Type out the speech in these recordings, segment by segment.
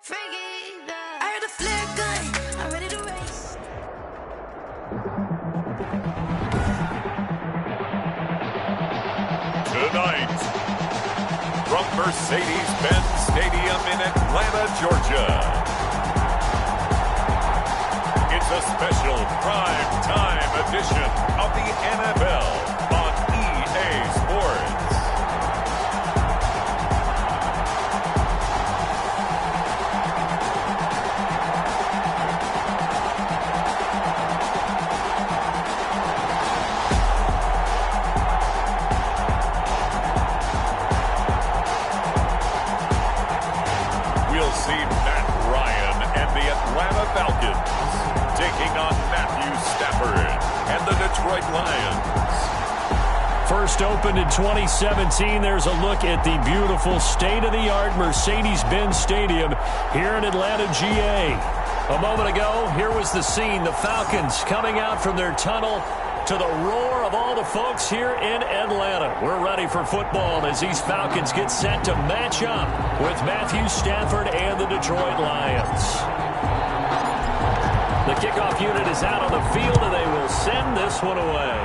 I heard the flare gun, I'm ready to race. Tonight, from Mercedes-Benz Stadium in Atlanta, Georgia, it's a special prime time edition of the NFL on EA Sports. Falcons taking on Matthew Stafford and the Detroit Lions. First opened in 2017, there's a look at the beautiful state-of-the-art Mercedes-Benz Stadium here in Atlanta, GA. A moment ago, here was the scene. The Falcons coming out from their tunnel to the roar of all the folks here in Atlanta. We're ready for football as these Falcons get set to match up with Matthew Stafford and the Detroit Lions. The kickoff unit is out on the field, and they will send this one away.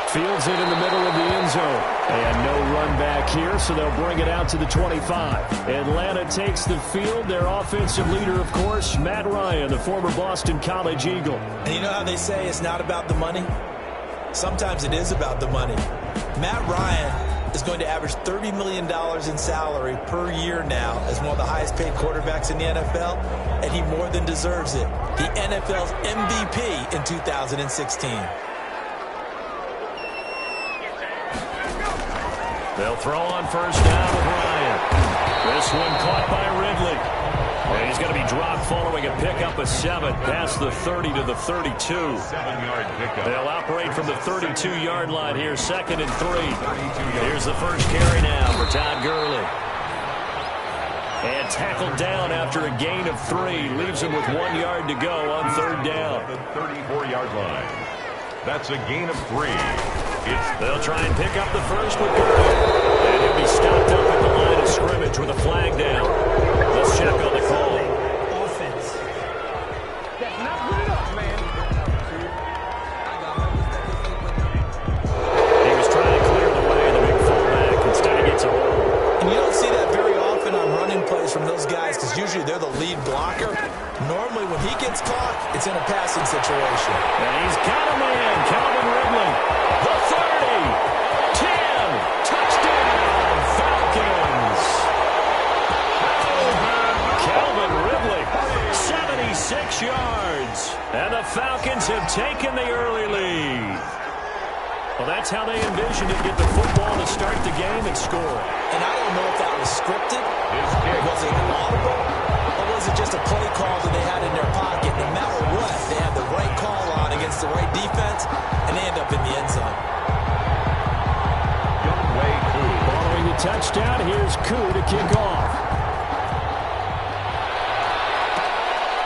Fields it in the middle of the end zone. And no run back here, so they'll bring it out to the 25. Atlanta takes the field. Their offensive leader, of course, Matt Ryan, the former Boston College Eagle. And you know how they say it's not about the money? Sometimes it is about the money. Matt Ryan is going to average $30 million in salary per year now as one of the highest paid quarterbacks in the NFL, and he more than deserves it. The NFL's MVP in 2016. They'll throw on first down with Ryan. This one caught by Ridley. And he's going to be dropped following a pickup of 7 past the 30 to the 32. 7-yard pickup. They'll operate from the 32-yard line here, 2nd and 3. Here's the first carry now for Todd Gurley. And tackled down after a gain of 3. Leaves him with 1 yard to go on 3rd down. The 34-yard line. That's a gain of 3. They'll try and pick up the first with Gurley. And he'll be stopped up at the line of scrimmage with a flag down. Let's check on the call. Offense. That's not good enough, man. He was trying to clear the way, the big fullback. Instead, he gets a hold. And you don't see that very often on running plays from those guys because usually they're the lead blocker. Normally, when he gets caught, it's in a passing situation. And he's got a man, Calvin Ridley. The 30, 10, touchdown, Falcons. Calvin Ridley, 76 yards. And the Falcons have taken the early lead. Well, that's how they envisioned it, get the football to start the game and score. And I don't know if that was scripted. Was it audible? Or was it just a play call that they had in their pocket? No matter what, they had the right call on against the right defense, and they end up in the end zone. Following the touchdown, here's Koo to kick off.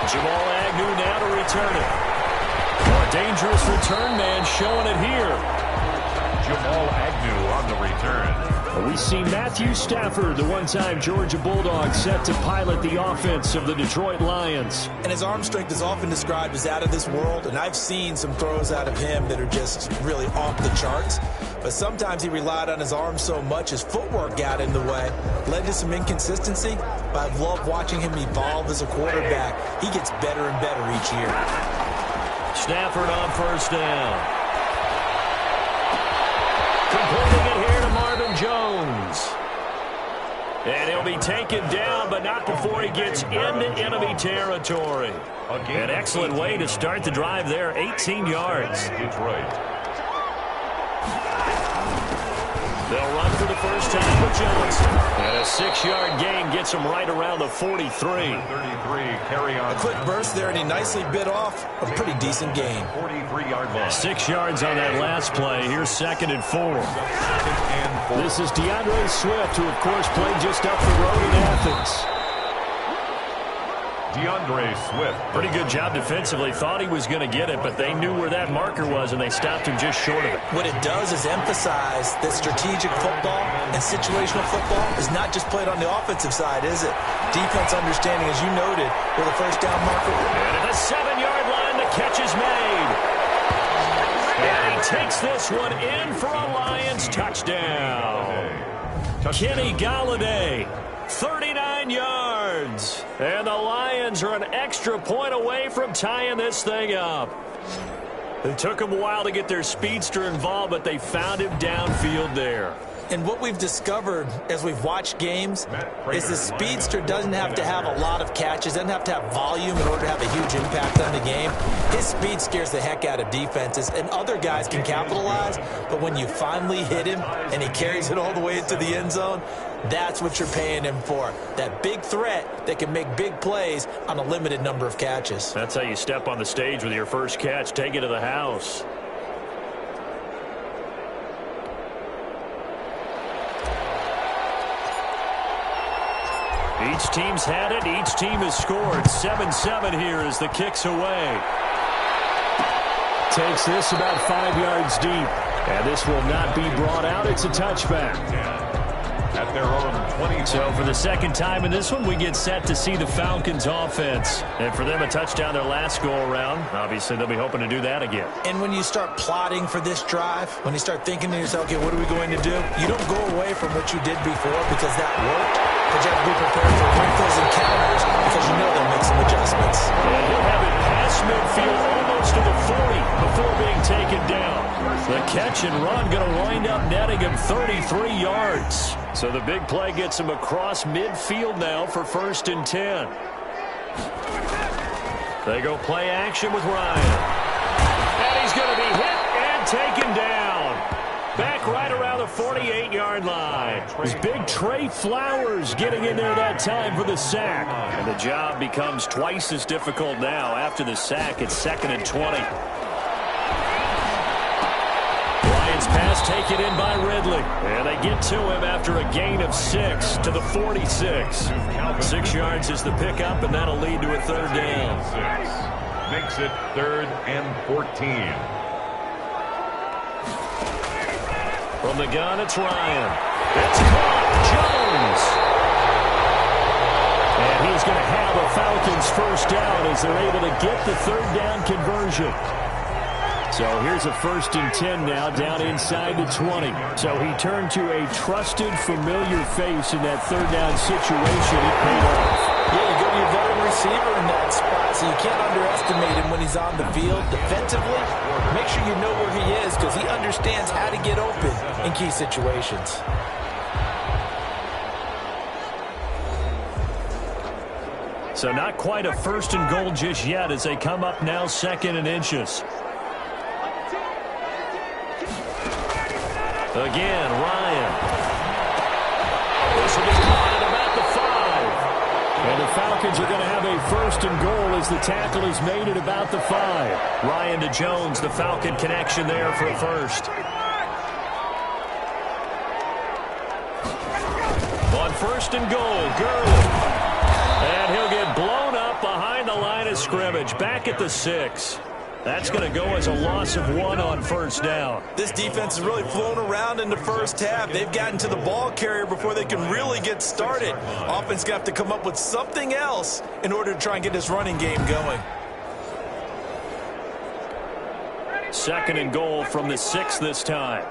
Jamal Agnew now to return it. A dangerous return man showing it here. Jamal Agnew on the return. We see Matthew Stafford, the one-time Georgia Bulldog, set to pilot the offense of the Detroit Lions. And his arm strength is often described as out of this world, and I've seen some throws out of him that are just really off the charts. But sometimes he relied on his arm so much, his footwork got in the way, led to some inconsistency. But I've loved watching him evolve as a quarterback. He gets better and better each year. Stafford on first down. Completing it here to Marvin Jones. And he'll be taken down, but not before he gets into enemy territory. An excellent way to start the drive there, 18 yards. Detroit. They'll run for the first time with Johnson. And a 6-yard gain gets him right around the 43. 33 carry on. A quick burst there, and he nicely bit off a pretty decent gain. 43-yard line. 6 yards on that last play. Here's 2nd and 4. This is DeAndre Swift, who, of course, played just up the road in Athens. DeAndre Swift. Pretty good job defensively. Thought he was going to get it, but they knew where that marker was, and they stopped him just short of it. What it does is emphasize that strategic football and situational football is not just played on the offensive side, is it? Defense understanding, as you noted, where the first down marker. And at the 7-yard line, the catch is made. And he takes this one in for a Lions touchdown. Kenny Galladay, 39 yards. And the Lions are an extra point away from tying this thing up. It took them a while to get their speedster involved, but they found him downfield there. And what we've discovered as we've watched games is the speedster doesn't have to have a lot of catches, doesn't have to have volume in order to have a huge impact on the game. His speed scares the heck out of defenses, and other guys can capitalize, but when you finally hit him and he carries it all the way into the end zone, that's what you're paying him for. That big threat that can make big plays on a limited number of catches. That's how you step on the stage with your first catch. Take it to the house. Each team's had it. Each team has scored. 7-7 here as the kick's away. Takes this about 5 yards deep. And this will not be brought out. It's a touchback. At their own 20. So for the second time in this one, we get set to see the Falcons offense. And for them, a touchdown their last go-around. Obviously, they'll be hoping to do that again. And when you start plotting for this drive, when you start thinking to yourself, okay, what are we going to do? You don't go away from what you did before because that worked. But you have to be prepared for wrinkles and counters because you know they'll make some adjustments. And he'll have it past midfield almost to the 40 before being taken down. The catch and run going to wind up netting him 33 yards. So the big play gets him across midfield now for 1st and 10. They go play action with Ryan. And he's going to be hit and taken down. Back right around the 48-yard line. It's big Trey Flowers getting in there that time for the sack. And the job becomes twice as difficult now. After the sack, it's 2nd and 20. Lions pass taken in by Ridley. And they get to him after a gain of 6 to the 46. 6 yards is the pickup, and that'll lead to a 3rd down. Makes it 3rd and 14. From the gun, it's Ryan. It's caught. Jones. And he's going to have a Falcons 1st down as they're able to get the 3rd down conversion. So here's a 1st and 10 now down inside the 20. So he turned to a trusted, familiar face in that 3rd down situation. It paid off. Yeah, you go to your veteran receiver in that spot, so you can't underestimate him when he's on the field defensively. Make sure you know where he is because he understands how to get open in key situations. So not quite a 1st and goal just yet as they come up now 2nd and inches. Again, Ryan. This will be caught at about the 5. And the Falcons are going to have a 1st and goal as the tackle is made at about the 5. Ryan to Jones, the Falcon connection there for a 1st. On 1st and goal, Gurley. And he'll get blown up behind the line of scrimmage, back at the 6. That's going to go as a loss of 1 on 1st down. This defense has really flown around in the first half. They've gotten to the ball carrier before they can really get started. Offense got to come up with something else in order to try and get this running game going. 2nd and goal from the 6 this time.